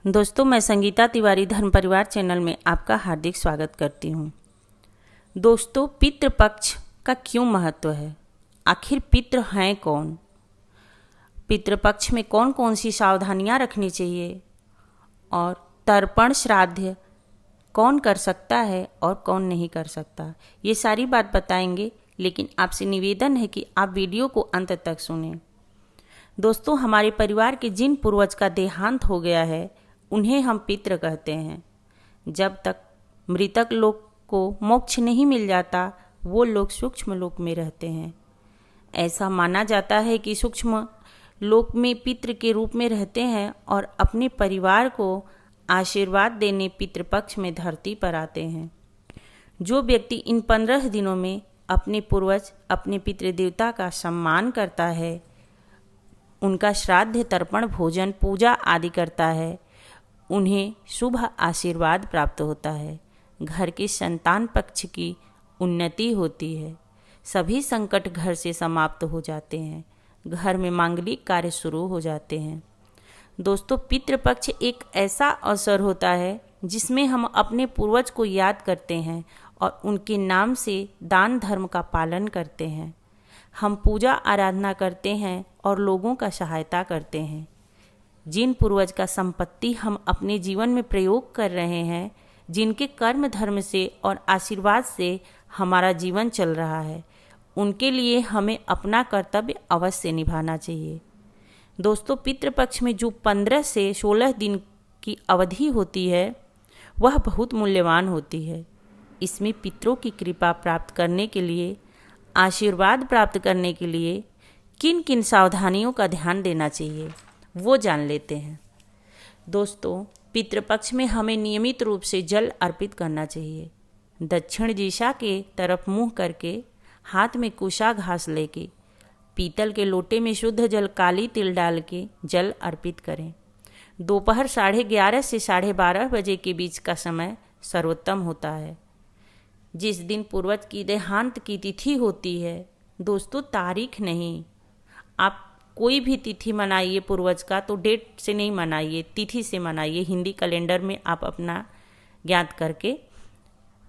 दोस्तों, मैं संगीता तिवारी धर्म परिवार चैनल में आपका हार्दिक स्वागत करती हूँ। दोस्तों, पितृपक्ष का क्यों महत्व है? आखिर पितृ हैं कौन? पितृपक्ष में कौन कौन सी सावधानियाँ रखनी चाहिए और तर्पण श्राद्ध कौन कर सकता है और कौन नहीं कर सकता, ये सारी बात बताएंगे। लेकिन आपसे निवेदन है कि आप वीडियो को अंत तक सुनें। दोस्तों, हमारे परिवार के जिन पूर्वज का देहांत हो गया है उन्हें हम पितृ कहते हैं। जब तक मृतक लोग को मोक्ष नहीं मिल जाता वो लोग सूक्ष्म लोक में रहते हैं। ऐसा माना जाता है कि सूक्ष्म लोक में पितृ के रूप में रहते हैं और अपने परिवार को आशीर्वाद देने पितृपक्ष में धरती पर आते हैं। जो व्यक्ति इन 15 दिनों में अपने पूर्वज अपने पितृदेवता का सम्मान करता है, उनका श्राद्ध तर्पण भोजन पूजा आदि करता है, उन्हें शुभ आशीर्वाद प्राप्त होता है। घर के संतान पक्ष की उन्नति होती है। सभी संकट घर से समाप्त हो जाते हैं। घर में मांगलिक कार्य शुरू हो जाते हैं। दोस्तों, पितृपक्ष एक ऐसा अवसर होता है जिसमें हम अपने पूर्वज को याद करते हैं और उनके नाम से दान धर्म का पालन करते हैं। हम पूजा आराधना करते हैं और लोगों का सहायता करते हैं। जिन पूर्वज का संपत्ति हम अपने जीवन में प्रयोग कर रहे हैं, जिनके कर्म धर्म से और आशीर्वाद से हमारा जीवन चल रहा है, उनके लिए हमें अपना कर्तव्य अवश्य निभाना चाहिए। दोस्तों, पितृपक्ष में जो 15 से 16 दिन की अवधि होती है वह बहुत मूल्यवान होती है। इसमें पितरों की कृपा प्राप्त करने के लिए, आशीर्वाद प्राप्त करने के लिए किन किन सावधानियों का ध्यान देना चाहिए वो जान लेते हैं। दोस्तों, पितृपक्ष में हमें नियमित रूप से जल अर्पित करना चाहिए। दक्षिण दिशा के तरफ मुंह करके हाथ में कुशा घास लेके पीतल के लोटे में शुद्ध जल काली तिल डाल के जल अर्पित करें। दोपहर 11:30 से 12:30 बजे के बीच का समय सर्वोत्तम होता है। जिस दिन पूर्वज की देहांत की तिथि होती है, दोस्तों तारीख नहीं, आप कोई भी तिथि मनाइए पूर्वज का तो डेट से नहीं मनाइए, तिथि से मनाइए। हिंदी कैलेंडर में आप अपना ज्ञात करके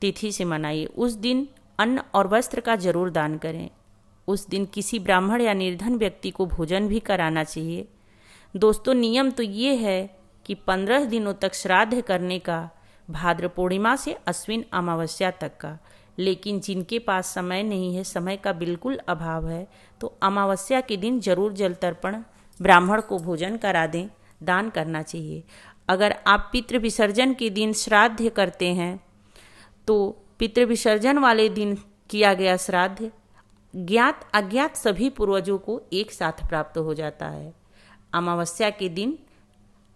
तिथि से मनाइए। उस दिन अन्न और वस्त्र का जरूर दान करें। उस दिन किसी ब्राह्मण या निर्धन व्यक्ति को भोजन भी कराना चाहिए। दोस्तों, नियम तो ये है कि 15 दिनों तक श्राद्ध करने का, भाद्र पूर्णिमा से अश्विन अमावस्या तक का। लेकिन जिनके पास समय नहीं है, समय का बिल्कुल अभाव है, तो अमावस्या के दिन जरूर जल तर्पण ब्राह्मण को भोजन करा दें, दान करना चाहिए। अगर आप पितृ विसर्जन के दिन श्राद्ध करते हैं तो पितृ विसर्जन वाले दिन किया गया श्राद्ध ज्ञात अज्ञात सभी पूर्वजों को एक साथ प्राप्त हो जाता है। अमावस्या के दिन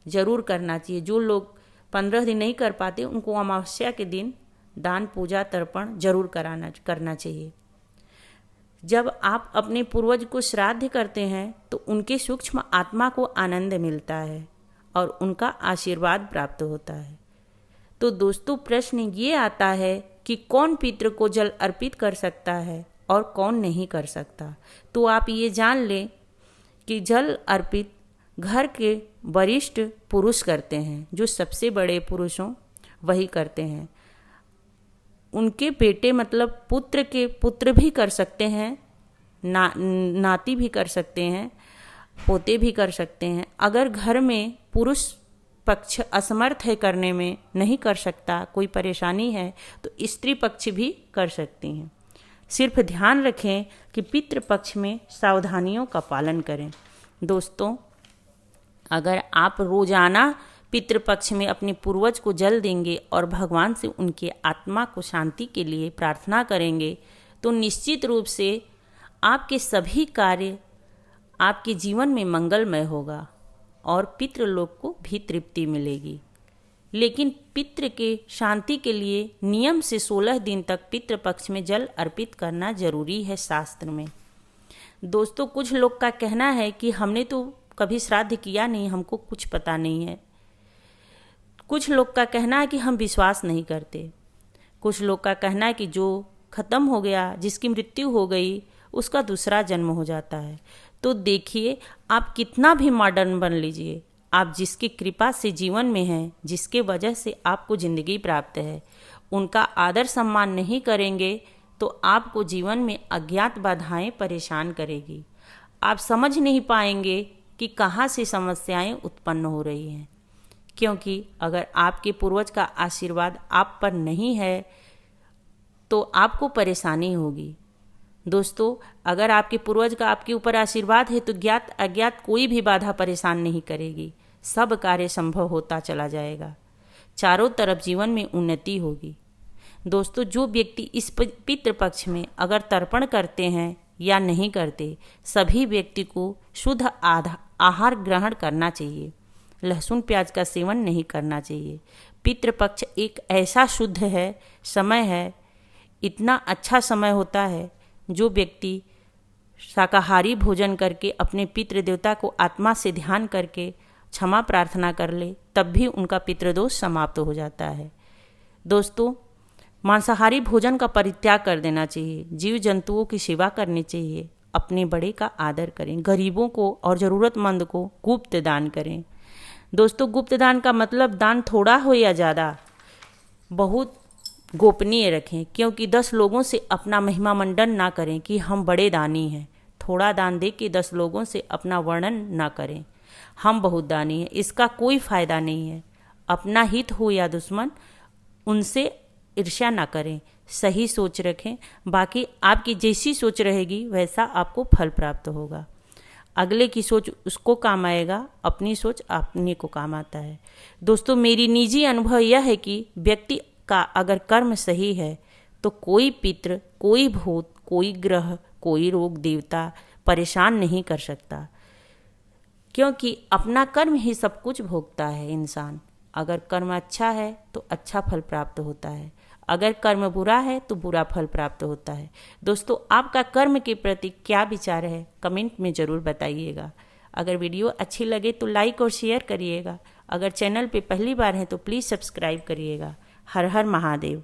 जरूर करना चाहिए। जो लोग 15 दिन नहीं कर पाते उनको अमावस्या के दिन दान पूजा तर्पण जरूर करना चाहिए। जब आप अपने पूर्वज को श्राद्ध करते हैं तो उनके सूक्ष्म आत्मा को आनंद मिलता है और उनका आशीर्वाद प्राप्त होता है। तो दोस्तों, प्रश्न ये आता है कि कौन पितृ को जल अर्पित कर सकता है और कौन नहीं कर सकता। तो आप ये जान लें कि जल अर्पित घर के वरिष्ठ पुरुष करते हैं, जो सबसे बड़े पुरुष हों वही करते हैं। उनके बेटे मतलब पुत्र के पुत्र भी कर सकते हैं, नाती भी कर सकते हैं, पोते भी कर सकते हैं। अगर घर में पुरुष पक्ष असमर्थ है करने में, नहीं कर सकता, कोई परेशानी है, तो स्त्री पक्ष भी कर सकती हैं। सिर्फ ध्यान रखें कि पितृपक्ष में सावधानियों का पालन करें। दोस्तों, अगर आप रोजाना पितृपक्ष में अपने पूर्वज को जल देंगे और भगवान से उनके आत्मा को शांति के लिए प्रार्थना करेंगे तो निश्चित रूप से आपके सभी कार्य आपके जीवन में मंगलमय होगा और पितृलोक को भी तृप्ति मिलेगी। लेकिन पितृ के शांति के लिए नियम से 16 दिन तक पितृपक्ष में जल अर्पित करना जरूरी है शास्त्र में। दोस्तों, कुछ लोग का कहना है कि हमने तो कभी श्राद्ध किया नहीं, हमको कुछ पता नहीं है। कुछ लोग का कहना है कि हम विश्वास नहीं करते। कुछ लोग का कहना है कि जो खत्म हो गया, जिसकी मृत्यु हो गई, उसका दूसरा जन्म हो जाता है। तो देखिए, आप कितना भी मॉडर्न बन लीजिए, आप जिसकी कृपा से जीवन में हैं, जिसके वजह से आपको ज़िंदगी प्राप्त है, उनका आदर सम्मान नहीं करेंगे तो आपको जीवन में अज्ञात बाधाएं परेशान करेगी। आप समझ नहीं पाएंगे कि कहाँ से समस्याएं उत्पन्न हो रही हैं, क्योंकि अगर आपके पूर्वज का आशीर्वाद आप पर नहीं है तो आपको परेशानी होगी। दोस्तों, अगर आपके पूर्वज का आपके ऊपर आशीर्वाद है तो ज्ञात अज्ञात कोई भी बाधा परेशान नहीं करेगी, सब कार्य संभव होता चला जाएगा, चारों तरफ जीवन में उन्नति होगी। दोस्तों, जो व्यक्ति इस पितृपक्ष में अगर तर्पण करते हैं या नहीं करते, सभी व्यक्ति को शुद्ध आहार ग्रहण करना चाहिए, लहसुन प्याज का सेवन नहीं करना चाहिए। पितृपक्ष एक ऐसा शुद्ध है समय है, इतना अच्छा समय होता है, जो व्यक्ति शाकाहारी भोजन करके अपने पितृ देवता को आत्मा से ध्यान करके क्षमा प्रार्थना कर ले, तब भी उनका पितृदोष समाप्त हो जाता है। दोस्तों, मांसाहारी भोजन का परित्याग कर देना चाहिए, जीव जंतुओं की सेवा करनी चाहिए, अपने बड़े का आदर करें, गरीबों को और ज़रूरतमंद को गुप्त दान करें। दोस्तों, गुप्त दान का मतलब दान थोड़ा हो या ज़्यादा बहुत गोपनीय रखें, क्योंकि 10 लोगों से अपना महिमा मंडन ना करें कि हम बड़े दानी हैं। थोड़ा दान दे के 10 लोगों से अपना वर्णन ना करें, हम बहुत दानी हैं, इसका कोई फायदा नहीं है। अपना हित हो या दुश्मन, उनसे ईर्ष्या ना करें, सही सोच रखें, बाकी आपकी जैसी सोच रहेगी वैसा आपको फल प्राप्त होगा। अगले की सोच उसको काम आएगा, अपनी सोच अपने को काम आता है। दोस्तों, मेरी निजी अनुभव यह है कि व्यक्ति का अगर कर्म सही है तो कोई पितृ, कोई भूत, कोई ग्रह, कोई रोग देवता परेशान नहीं कर सकता, क्योंकि अपना कर्म ही सब कुछ भोगता है इंसान। अगर कर्म अच्छा है तो अच्छा फल प्राप्त होता है, अगर कर्म बुरा है तो बुरा फल प्राप्त होता है। दोस्तों, आपका कर्म के प्रति क्या विचार है, कमेंट में ज़रूर बताइएगा। अगर वीडियो अच्छी लगे तो लाइक और शेयर करिएगा। अगर चैनल पे पहली बार हैं तो प्लीज़ सब्सक्राइब करिएगा। हर हर महादेव।